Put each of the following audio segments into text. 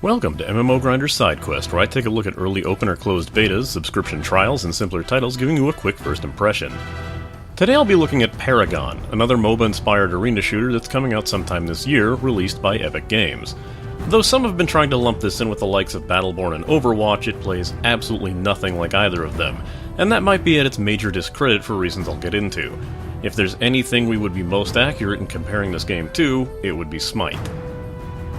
Welcome to MMO Grinder Sidequest, where I take a look at early open or closed betas, subscription trials, and simpler titles, giving you a quick first impression. Today I'll be looking at Paragon, another MOBA-inspired arena shooter that's coming out sometime this year, released by Epic Games. Though some have been trying to lump this in with the likes of Battleborn and Overwatch, it plays absolutely nothing like either of them, and that might be at its major discredit for reasons I'll get into. If there's anything we would be most accurate in comparing this game to, it would be SMITE.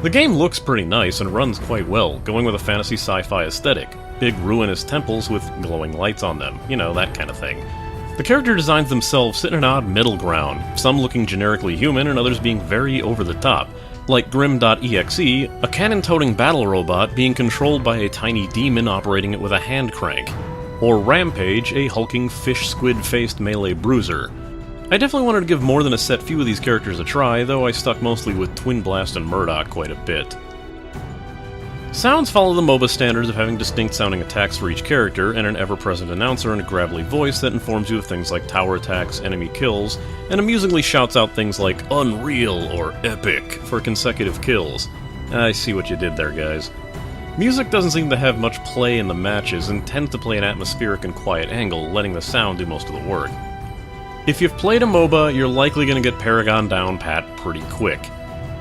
The game looks pretty nice and runs quite well, going with a fantasy sci-fi aesthetic. Big ruinous temples with glowing lights on them, you know, that kind of thing. The character designs themselves sit in an odd middle ground, some looking generically human and others being very over-the-top, like Grim.exe, a cannon-toting battle robot being controlled by a tiny demon operating it with a hand crank, or Rampage, a hulking fish-squid-faced melee bruiser. I definitely wanted to give more than a set few of these characters a try, though I stuck mostly with Twin Blast and Murdoch quite a bit. Sounds follow the MOBA standards of having distinct sounding attacks for each character, and an ever-present announcer and a gravelly voice that informs you of things like tower attacks, enemy kills, and amusingly shouts out things like Unreal or Epic for consecutive kills. I see what you did there, guys. Music doesn't seem to have much play in the matches, and tends to play an atmospheric and quiet angle, letting the sound do most of the work. If you've played a MOBA, you're likely going to get Paragon down pat pretty quick.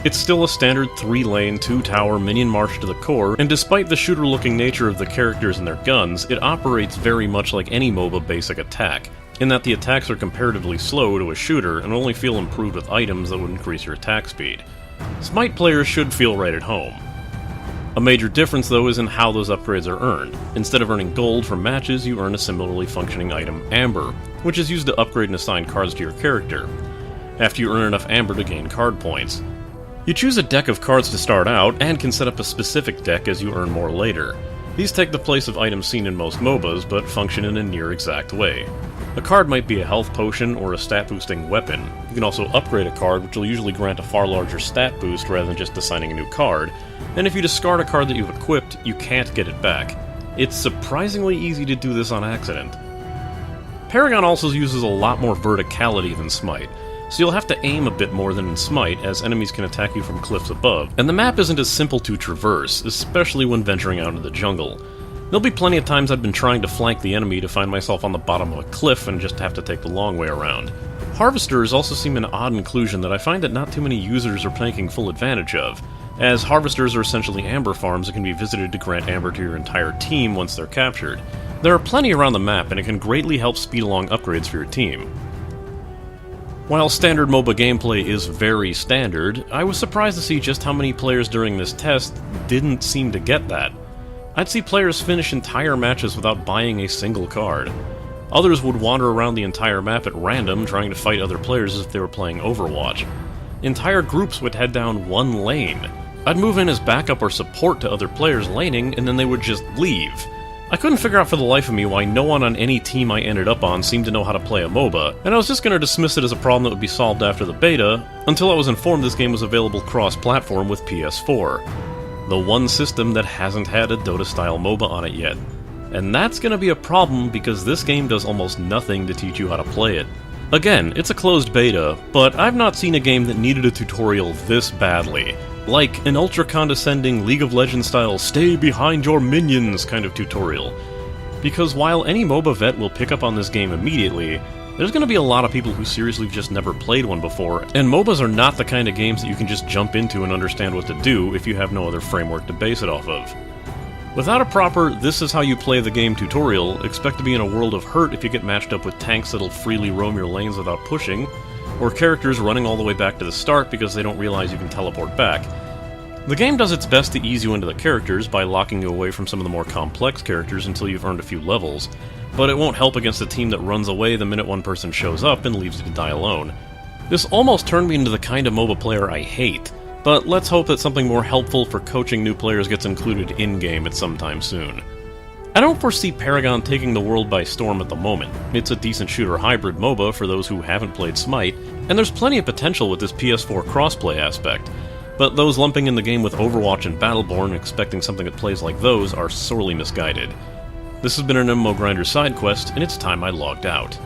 It's still a standard 3-lane, 2-tower minion march to the core, and despite the shooter-looking nature of the characters and their guns, it operates very much like any MOBA basic attack, in that the attacks are comparatively slow to a shooter and only feel improved with items that would increase your attack speed. SMITE players should feel right at home. A major difference, though, is in how those upgrades are earned. Instead of earning gold from matches, you earn a similarly functioning item, Amber, which is used to upgrade and assign cards to your character, after you earn enough Amber to gain card points. You choose a deck of cards to start out, and can set up a specific deck as you earn more later. These take the place of items seen in most MOBAs, but function in a near-exact way. A card might be a health potion or a stat-boosting weapon. You can also upgrade a card, which will usually grant a far larger stat boost rather than just assigning a new card, and if you discard a card that you've equipped, you can't get it back. It's surprisingly easy to do this on accident. Paragon also uses a lot more verticality than SMITE, so you'll have to aim a bit more than in SMITE, as enemies can attack you from cliffs above, and the map isn't as simple to traverse, especially when venturing out into the jungle. There'll be plenty of times I've been trying to flank the enemy to find myself on the bottom of a cliff and just have to take the long way around. Harvesters also seem an odd inclusion that I find that not too many users are taking full advantage of, as harvesters are essentially amber farms that can be visited to grant amber to your entire team once they're captured. There are plenty around the map, and it can greatly help speed along upgrades for your team. While standard MOBA gameplay is very standard, I was surprised to see just how many players during this test didn't seem to get that. I'd see players finish entire matches without buying a single card. Others would wander around the entire map at random, trying to fight other players as if they were playing Overwatch. Entire groups would head down one lane. I'd move in as backup or support to other players laning, and then they would just leave. I couldn't figure out for the life of me why no one on any team I ended up on seemed to know how to play a MOBA, and I was just going to dismiss it as a problem that would be solved after the beta, until I was informed this game was available cross-platform with PS4. The one system that hasn't had a Dota-style MOBA on it yet. And that's going to be a problem because this game does almost nothing to teach you how to play it. Again, it's a closed beta, but I've not seen a game that needed a tutorial this badly. Like an ultra-condescending League of Legends-style stay behind your minions kind of tutorial. Because while any MOBA vet will pick up on this game immediately, there's going to be a lot of people who seriously just never played one before, and MOBAs are not the kind of games that you can just jump into and understand what to do if you have no other framework to base it off of. Without a proper "this is how you play the game" tutorial, expect to be in a world of hurt if you get matched up with tanks that'll freely roam your lanes without pushing, or characters running all the way back to the start because they don't realize you can teleport back. The game does its best to ease you into the characters by locking you away from some of the more complex characters until you've earned a few levels, but it won't help against a team that runs away the minute one person shows up and leaves you to die alone. This almost turned me into the kind of MOBA player I hate, but let's hope that something more helpful for coaching new players gets included in-game at some time soon. I don't foresee Paragon taking the world by storm at the moment. It's a decent shooter hybrid MOBA for those who haven't played SMITE, and there's plenty of potential with this PS4 crossplay aspect, but those lumping in the game with Overwatch and Battleborn and expecting something that plays like those are sorely misguided. This has been an MMO Grinder Sidequest, and it's time I logged out.